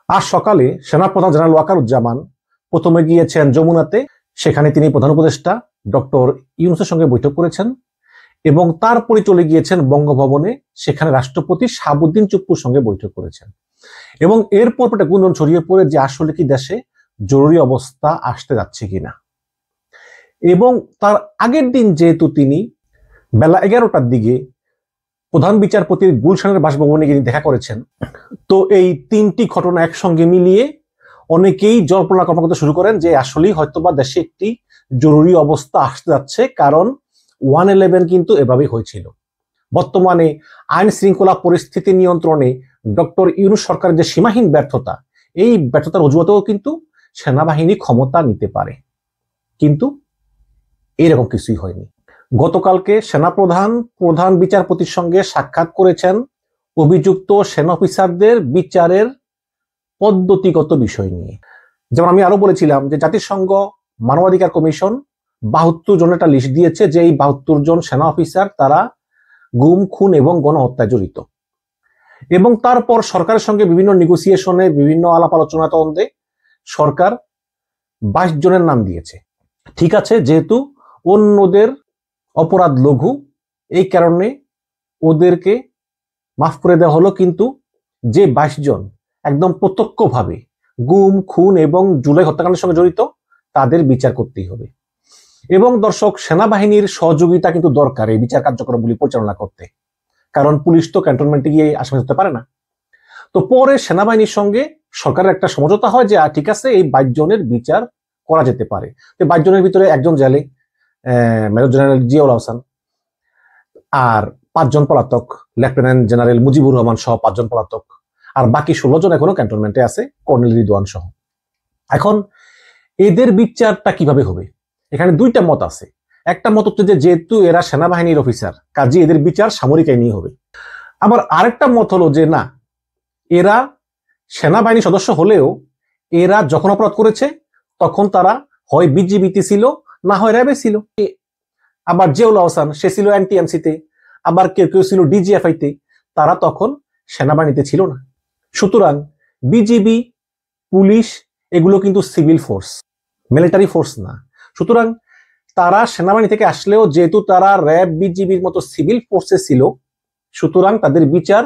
আজ সকালে সেনাপ্রধান জেনারেল ওয়াকারুজ্জামান প্রথমে গিয়েছেন যমুনাতে। সেখানে তিনি প্রধান উপদেষ্টা ডক্টর ইউনূসের সঙ্গে বৈঠক করেছেন এবং তারপরে চলে গিয়েছেন বঙ্গভবনে। সেখানে রাষ্ট্রপতি শাহাবুদ্দিন চুপ্পুর সঙ্গে বৈঠক করেছেন এবং এরপর একটা গুঞ্জন ছড়িয়ে পড়ে যে আসলে কি দেশে জরুরি অবস্থা আসতে যাচ্ছে কিনা। এবং তার আগের দিন যেহেতু তিনি বেলা 11টার দিকে প্রধান বিচারপতির গুলশানের বাসভবনে গিয়ে দেখা করেছেন, তো এই তিনটি ঘটনা একসঙ্গে মিলিয়ে অনেকেই জল্পনা কল্পনা করতে শুরু করেন যে আসলেই হয়তোবা দেশে একটি জরুরি অবস্থা আসতে যাচ্ছে, কারণ 1/11 কিন্তু এভাবেই হয়েছিল। বর্তমানে আইন শৃঙ্খলা পরিস্থিতি নিয়ন্ত্রণে ডক্টর ইউনূস সরকারের যে সীমাহীন ব্যর্থতা, এই ব্যর্থতার অজুহাতেও কিন্তু সেনাবাহিনী ক্ষমতা নিতে পারে, কিন্তু এরকম কিছুই হয়নি। গতকালকে সেনাপ্রধান প্রধান বিচারপতির সঙ্গে সাক্ষাৎ করেছেন অভিযুক্ত সেনা অফিসারদের বিচারের পদ্ধতিগত বিষয় নিয়ে। যেমন আমি আরো বলেছিলাম যে জাতিসংঘ মানবাধিকার কমিশন 72 জনের একটা লিস্ট দিয়েছে যে এই 72 জন সেনা অফিসার তারা গুম, খুন এবং গণহত্যায় জড়িত। এবং তারপর সরকারের সঙ্গে বিভিন্ন নেগোসিয়েশনে, বিভিন্ন আলাপ আলোচনা তদন্তে সরকার 22 জনের নাম দিয়েছে। ঠিক আছে, যেহেতু অন্যদের অপরাধ লঘু, এই কারণে ওদেরকে মাফ করে দেওয়া হলো, কিন্তু যে 22 জন একদম প্রত্যক্ষভাবে গুম, খুন এবং জুলাই হত্যাকাণ্ডের সঙ্গে জড়িত তাদের বিচার করতেই হবে। এবং দর্শক, সেনাবাহিনীর সহযোগিতা কিন্তু দরকার এই বিচার কার্যক্রমগুলি পরিচালনা করতে, কারণ পুলিশ তো ক্যান্টনমেন্টে গিয়ে আসামি হতে পারে না। তো পরে সেনাবাহিনীর সঙ্গে সরকারের একটা সমঝোতা হয় যে ঠিক আছে, এই 22 জনের বিচার করা যেতে পারে। তো 22 জনের ভিতরে একজন জেলে, মেজর জেনারেল জিয়াউল আহসান, আর 5 জন পলাতক, লেফটেন্যান্ট জেনারেল মুজিবুর রহমান সহ 5 জন পলাতক, আর বাকি 16 জন এখনো ক্যান্টনমেন্টে আছে, কর্নেল রিদওয়ান সহ। এখন এদের বিচারটা কিভাবে হবে, এখানে দুইটা মত আছে। একটা মত হচ্ছে যে যেহেতু এরা সেনাবাহিনীর অফিসার, কাজে এদের বিচার সামরিক আইনেই হবে। আবার আরেকটা মত হলো যে না, এরা সেনাবাহিনীর সদস্য হলেও এরা যখন অপরাধ করেছে তখন তারা হয় বিজিবিতে ছিল, না হয় র্যাবে ছিল। আবার জিয়াউল আহসান সে ছিল এনটিএমসিতে, আবার কেউ কেউ ছিল ডিজিএফআইতে, তারা তখন সেনাবাহিনীতে ছিল না। সুতরাং বিজিবি, পুলিশ এগুলো কিন্তু সিভিল ফোর্স, মিলিটারি ফোর্স না। সুতরাং তারা সেনাবাহিনী থেকে আসলেও যেহেতু তারা র্যাব, বিজিবির মতো সিভিল ফোর্সে ছিল, সুতরাং তাদের বিচার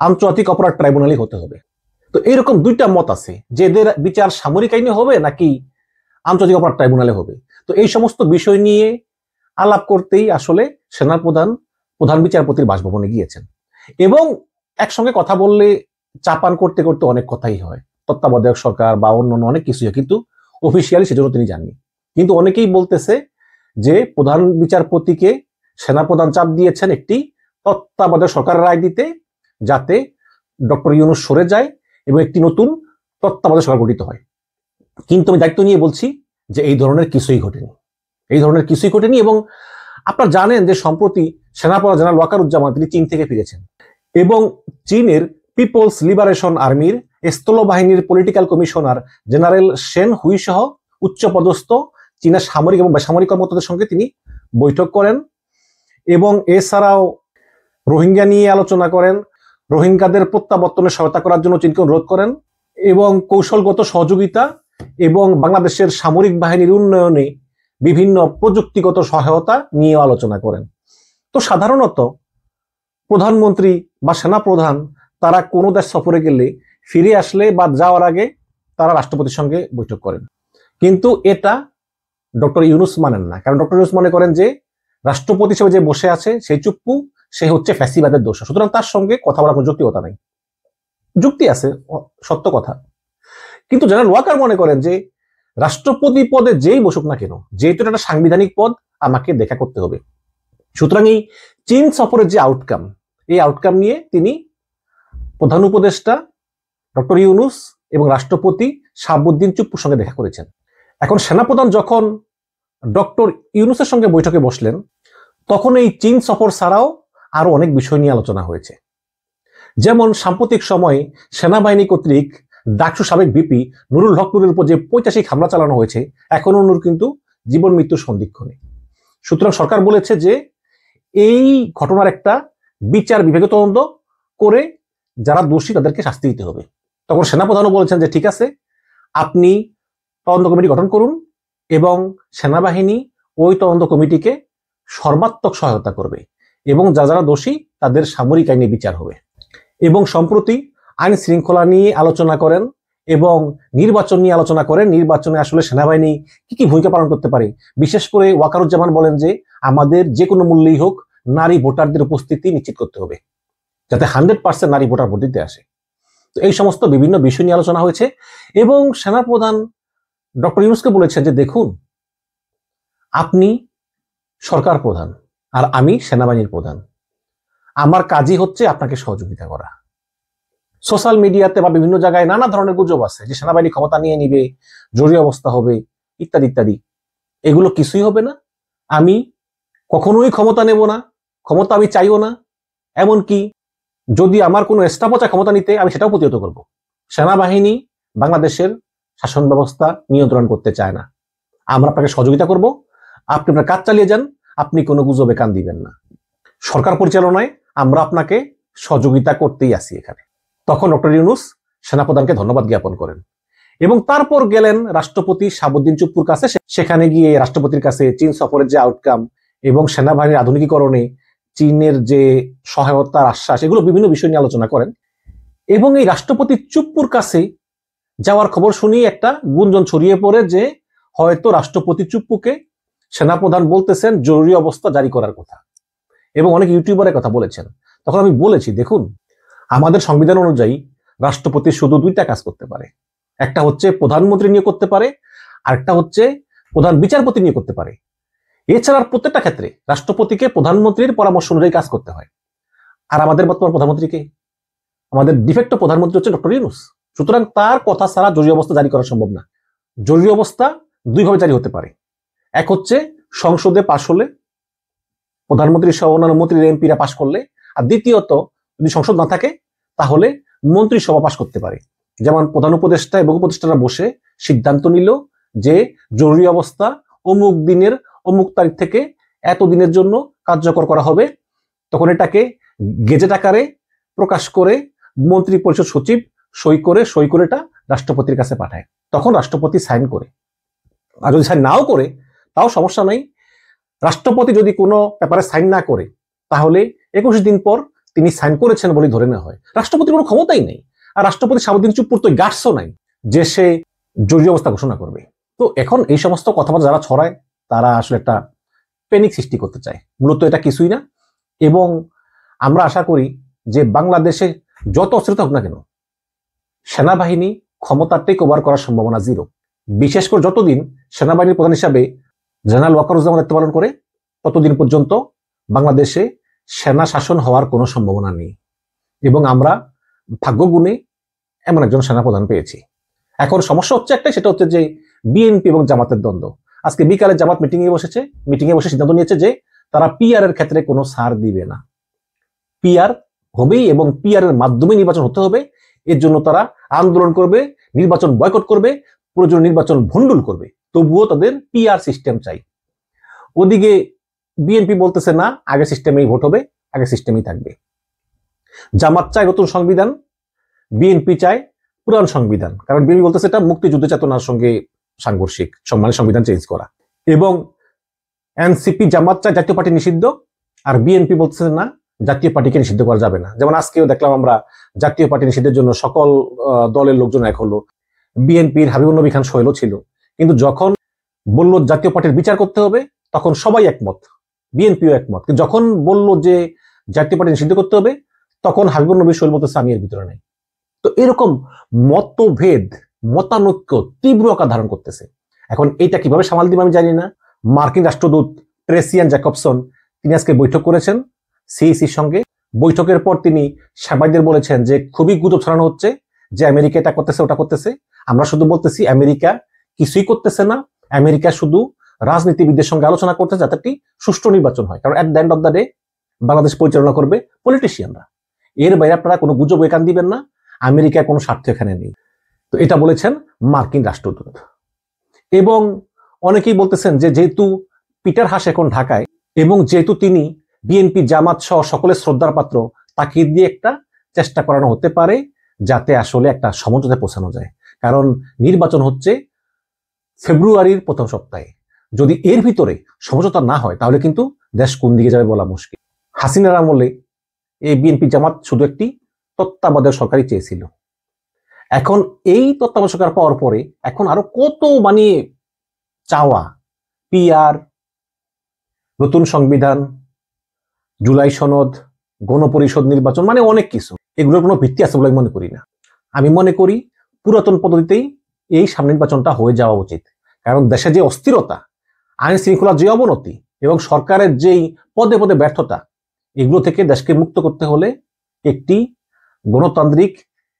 আন্তর্জাতিক অপরাধ ট্রাইব্যুনালই হতে হবে। তো এরকম দুইটা মত আছে যে এদের বিচার সামরিক আইনে হবে নাকি আন্তর্জাতিক অপরাধ ট্রাইব্যুনালে হবে। তো এই সমস্ত বিষয় নিয়ে আলাপ করতেই আসলে সেনাপ্রধান প্রধান বিচারপতির বাসভবনে গিয়েছেন। এবং একসঙ্গে কথা বললে চাপান করতে করতে অনেক কথাই হয়, তত্ত্বাবধায়ক সরকার বা অন্যান্য অনেক কিছু, কিন্তু অফিসিয়ালি সেজন্য তিনি জানেন। কিন্তু অনেকেই বলতেছে যে প্রধান বিচারপতিকে সেনাপ্রধান চাপ দিয়েছেন একটি তত্ত্বাবধায়ক সরকারের রায় দিতে, যাতে ডক্টর ইউনূস সরে যায় এবং একটি নতুন তত্ত্বাবধায়ক সরকার গঠিত হয়। কিন্তু আমি দায়িত্ব নিয়ে বলছি যে এই ধরনের কিছুই ঘটেনি। এবং আপনারা জানেন যে সম্প্রতি সেনাপ্রধান জেনারেল ওয়াকারুজ্জামান তিনি চীন থেকে ফিরেছেন এবং চীনের পিপলস লিবারেশন আর্মির স্থলবাহিনীর পলিটিক্যাল কমিশনার জেনারেল শেন হুই সহ উচ্চপদস্থ চীনের সামরিক এবং বেসামরিক কর্মকর্তাদের সঙ্গে তিনি বৈঠক করেন এবং এছাড়াও রোহিঙ্গা নিয়ে আলোচনা করেন, রোহিঙ্গাদের প্রত্যাবর্তনে সহায়তা করার জন্য চীনকে অনুরোধ করেন এবং কৌশলগত সহযোগিতা এবং বাংলাদেশের সামরিক বাহিনীর উন্নয়নে বিভিন্ন প্রযুক্তিগত সহায়তা নিয়ে আলোচনা করেন। তো সাধারণত প্রধানমন্ত্রী বা সেনাপ্রধান তারা কোনো দেশ সফরে গেলে ফিরে আসলে বা যাওয়ার আগে তারা রাষ্ট্রপতির সঙ্গে বৈঠক করেন, কিন্তু এটা ডক্টর ইউনূস মানেন না। কারণ ডক্টর ইউনূস মনে করেন যে রাষ্ট্রপতি হিসেবে যে বসে আছে সেই চুপ্পু, সে হচ্ছে ফ্যাসিবাদের দোষ, সুতরাং তার সঙ্গে কথা বলার কোনো যৌক্তিকতা নাই। যুক্তি আছে, সত্য কথা, কিন্তু জেনারেল ওয়াকার মনে করেন যে রাষ্ট্রপতি পদে যেই বসুক না কেন, যেহেতু এটা একটা সাংবিধানিক পদ, আমাকে দেখা করতে হবে। সুতরাং এই চীন সফরের যে আউটকাম, এই আউটকাম নিয়ে তিনি প্রধান উপদেষ্টা ডক্টর ইউনূস এবং রাষ্ট্রপতি শাহাবুদ্দিন চুপ্পুর সঙ্গে দেখা করেছেন। এখন সেনাপ্রধান যখন ডক্টর ইউনূসের সঙ্গে বৈঠকে বসলেন, তখন এই চীন সফর ছাড়াও আরো অনেক বিষয় নিয়ে আলোচনা হয়েছে। যেমন সাম্প্রতিক সময়ে সেনাবাহিনী কর্তৃক ডাকসু সাবেক ভিপি নুরুল হক নুরের উপর যে 85 হামলা চালানো হয়েছে, এখনো নূর কিন্তু জীবন মৃত্যুর সন্দিক্ষণে। সুতরাং সরকার বলেছে যে এই ঘটনার একটা বিচার বিভাগীয় তদন্ত করে যারা দোষী তাদেরকে শাস্তি দিতে হবে। তখন সেনাপ্রধানও বলেছেন যে ঠিক আছে, আপনি তদন্ত কমিটি গঠন করুন এবং সেনাবাহিনী ওই তদন্ত কমিটিকে সর্বাত্মক সহায়তা করবে এবং যারা দোষী তাদের সামরিক আইনে বিচার হবে। এবং সম্প্রতি আইন শৃঙ্খলা নিয়ে আলোচনা করেন এবং নির্বাচন নিয়ে আলোচনা করেন, নির্বাচনে আসলে সেনাবাহিনী কি কি ভূমিকা পালন করতে পারে। বিশেষ করে ওয়াকারুজ্জামান বলেন যে আমাদের যে কোনো মূল্যেই হোক নারী ভোটারদের উপস্থিতি নিশ্চিত করতে হবে, যাতে 100% নারী ভোটার ভোট দিতে আসে। তো এই সমস্ত বিভিন্ন বিষয় নিয়ে আলোচনা হয়েছে এবং সেনাপ্রধান ডক্টর ইউনূসকে বলেছেন যে দেখুন, আপনি সরকার প্রধান আর আমি সেনাবাহিনীর প্রধান, আমার কাজই হচ্ছে আপনাকে সহযোগিতা করা। সোশ্যাল মিডিয়াতে বা বিভিন্ন জায়গায় নানা ধরনের গুজব আছে যে সেনাবাহিনী ক্ষমতা নিয়ে নিবে, জরুরি অবস্থা হবে, ইত্যাদি ইত্যাদি। এগুলো কিছুই হবে না। আমি কখনোই ক্ষমতা নেব না, ক্ষমতা আমি চাইও না। এমনকি যদি আমার কোনো স্টাফও চায় ক্ষমতা নিতে, আমি সেটাও প্রতিহত করব। সেনাবাহিনী বাংলাদেশের শাসন ব্যবস্থা নিয়ন্ত্রণ করতে চায় না। আমরা আপনাকে সহযোগিতা করব, আপনি আপনার কাজ চালিয়ে যান, আপনি কোনো গুজবে কান দিবেন না। সরকার পরিচালনায় আমরা আপনাকে সহযোগিতা করতেই আসি এখানে। তখন ডক্টর ইউনূস সেনাপ্রধানকে ধন্যবাদ জ্ঞাপন করেন এবং তারপর গেলেন রাষ্ট্রপতি শাহাবুদ্দিন চুপ্পুর কাছে। সেখানে গিয়ে রাষ্ট্রপতির কাছে চীন সফরের যে আউটকাম এবং সেনাবাহিনীর আধুনিকীকরণে চীনের যে সহায়তার আশ্বাস, এগুলো বিভিন্ন বিষয় নিয়ে আলোচনা করেন। এবং এই রাষ্ট্রপতি চুপ্পুর কাছে যাওয়ার খবর শুনিয়ে একটা গুঞ্জন ছড়িয়ে পড়ে যে হয়তো রাষ্ট্রপতি চুপ্পুকে সেনাপ্রধান বলতেছেন জরুরি অবস্থা জারি করার কথা, এবং অনেক ইউটিউবারের কথা বলেছেন। তখন আমি বলেছি, দেখুন, আমাদের সংবিধান অনুযায়ী রাষ্ট্রপতি শুধু দুইটা কাজ করতে পারে, একটা হচ্ছে প্রধানমন্ত্রী নিয়োগ করতে পারে, আর একটা হচ্ছে প্রধান বিচারপতি নিয়োগ করতে পারে। এছাড়া প্রত্যেকটা ক্ষেত্রে রাষ্ট্রপতিকে প্রধানমন্ত্রীর পরামর্শ অনুযায়ী কাজ করতে হয়। আর আমাদের বর্তমান প্রধানমন্ত্রীকে, আমাদের ডিফেক্ট প্রধানমন্ত্রী হচ্ছে ডক্টর ইউনূস। সুতরাং তার কথা ছাড়া জরুরি অবস্থা জারি করা সম্ভব না। জরুরি অবস্থা দুইভাবে জারি হতে পারে, এক হচ্ছে সংসদে পাশ হলে, প্রধানমন্ত্রী সহ অন্যান্য মন্ত্রীর এমপিরা পাশ করলে, আর দ্বিতীয়ত যদি সংসদ না থাকে তাহলে মন্ত্রিসভা পাশ করতে পারে। যেমন প্রধান উপদেষ্টা এবং উপদেষ্টারা বসে সিদ্ধান্ত নিল যে জরুরি অবস্থা অমুক দিনের অমুক তারিখ থেকে এত দিনের জন্য কার্যকর করা হবে, তখন এটাকে গেজেট আকারে প্রকাশ করে মন্ত্রী পরিষদ সচিব সই করে এটা রাষ্ট্রপতির কাছে পাঠায়। তখন রাষ্ট্রপতি সাইন করে, আর যদি সাইন নাও করে তাও সমস্যা নাই। রাষ্ট্রপতি যদি কোনো পেপারে সাইন না করে তাহলে 21 দিন পর তিনি সাইন করেছেন বলে ধরে নেওয়া হয়। রাষ্ট্রপতির কোনো ক্ষমতাই নেই, আর রাষ্ট্রপতি শাহাবুদ্দিন চুপ্পুর তো গার্ডসও নাই যে সে জরুরি অবস্থা ঘোষণা করবে। তো এখন এই সমস্ত কথাবার্তা যারা ছড়ায় তারা আসলে একটা প্যানিক সৃষ্টি করতে চায়, মূলত এটা কিছুই না। এবং আমরা আশা করি যে বাংলাদেশে যত অস্থিরতা হোক না কেন, সেনাবাহিনী ক্ষমতা টেক ওভার করার সম্ভাবনা জিরো। বিশেষ করে যতদিন সেনাবাহিনীর প্রধান হিসাবে জেনারেল ওয়াকারুজ্জামান দায়িত্ব পালন করে ততদিন পর্যন্ত বাংলাদেশে সেনা শাসন হওয়ার কোনো সম্ভাবনা নেই। এবং আমরা ভাগ্যগুণে এমন একজন সেনাপ্রধান পেয়েছি। এখন সমস্যা হচ্ছে একটাই, সেটা হচ্ছে যে বিএনপি এবং জামাতের দ্বন্দ্ব। আজকে বিকালে জামাত মিটিংয়ে বসে সিদ্ধান্ত নিয়েছে যে তারা পিআর এর ক্ষেত্রে কোনো ছাড় দিবে না। পিআর হবেই এবং পিআর এর মাধ্যমে নির্বাচন হতে হবে। এর জন্য তারা আন্দোলন করবে, নির্বাচন বয়কট করবে, প্রয়োজনীয় নির্বাচন ভণ্ডুল করবে, তবুও তাদের পিআর সিস্টেম চাই। ওদিকে বিএনপি বলতেছে না, আগে সিস্টেমেই ভোট হবে, আগে সিস্টেমেই থাকবে। জামাত চায় নতুন সংবিধান, বিএনপি চায় পুরান সংবিধান, কারণ বিএনপি বলতেছে এটা মুক্তিযুদ্ধ চেতনার সঙ্গে সাংঘর্ষিক, মানে সংবিধান চেঞ্জ করা। এবং এনসিপি জামাত চায় জাতীয় পার্টি নিষিদ্ধ, আর বিএনপি বলতেছে না, জাতীয় পার্টিকে নিষিদ্ধ করা যাবে না। যেমন আজকেও দেখলাম আমরা জাতীয় পার্টি নিষিদ্ধের জন্য সকল দলের লোকজন এক হলো। বিএনপির হাবিবুর নবী খান সোহেলও ছিল, কিন্তু যখন বলল জাতীয় পার্টির বিচার করতে হবে তখন সবাই একমত, বিএনপিও একমত। কিন্তু যখন বলল যে জাতীয় পার্টি নিষিদ্ধ করতে হবে তখন হাবিবুর নবী সোহেল বলতেছে আমি এর ভিতরে নাই। তো এরকম মতভেদ, মতানৈক্য তীব্র আকার ধারণ করতেছে। এখন এটা কিভাবে সামাল দিবে আমি জানি না। মার্কিন রাষ্ট্রদূত ট্রেসিয়ান জ্যাকবসন তিনি আজকে বৈঠক করেছেন সিইসির সঙ্গে। বৈঠকের পর তিনি সাংবাদিকদের বলেছেন যে খুবই গুজব ছড়ানো হচ্ছে যে আমেরিকা এটা করতেছে ওটা করতেছে। আমরা শুধু বলতেছি আমেরিকা কিছুই করতেছে না, আমেরিকা শুধু রাজনীতিবিদদের সঙ্গে আলোচনা করতে যাতে একটি সুষ্ঠু নির্বাচন হয়, কারণ at the end of the day Bangladesh পরিচালনা করবে পলিটিশিয়ানরা। এর বাইরে আপনারা কোনো গুজব এখান দিবেন না, আমেরিকার কোনো স্বার্থ এখানে নেই। তো এটা বলেছেন মার্কিন রাষ্ট্রদূত। এবং অনেকেই বলতেছেন যে যেহেতু পিটার হাস এখন ঢাকায় এবং যেহেতু তিনি বিএনপি জামাত সহ সকলের শ্রদ্ধার পাত্র, তাকে দিয়ে একটা চেষ্টা করানো হতে পারে যাতে আসলে একটা সমঝোতায় পৌঁছানো যায়। কারণ নির্বাচন হচ্ছে ফেব্রুয়ারির প্রথম সপ্তাহে। যদি এর ভিতরে সমঝোতা না হয় তাহলে কিন্তু দেশ কোন দিকে যাবে বলা মুশকিল। হাসিনার আমলে এই বিএনপি জামাত শুধু একটি তত্ত্বাবধায়ক সরকারই চেয়েছিল। এখন এই তত্ত্বাবধায়ক সরকার পাওয়ার পরে এখন আরো কত চাওয়া, পিআর, নতুন সংবিধান, জুলাই সনদ, গণপরিষদ নির্বাচন, অনেক কিছু। এগুলোর কোনো ভিত্তি আছে বলে আমি মনে করি না। আমি মনে করি পুরাতন পদ্ধতিতেই এই সামনে নির্বাচনটা হয়ে যাওয়া উচিত। কারণ দেশে যে অস্থিরতা, আইন শৃঙ্খলার যে অবনতি এবং সরকারের যেই পদে পদে ব্যর্থতা, এগুলো থেকে দেশকে মুক্ত করতে হলে একটি গণতান্ত্রিক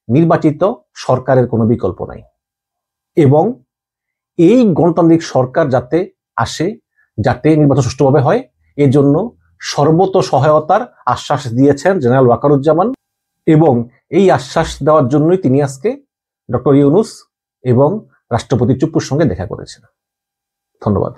নির্বাচিত সরকারের কোনো বিকল্প নাই। এবং এই গণতান্ত্রিক সরকার যাতে আসে, যাতে নির্বাচন সুষ্ঠুভাবে হয়, এর জন্য সর্বত সহায়তার আশ্বাস দিয়েছেন জেনারেল ওয়াকারুজ্জামান। এবং এই আশ্বাস দেওয়ার জন্যই তিনি আজকে ডক্টর ইউনূস এবং রাষ্ট্রপতি চুপ্পুর সঙ্গে দেখা করেছেন। ধন্যবাদ।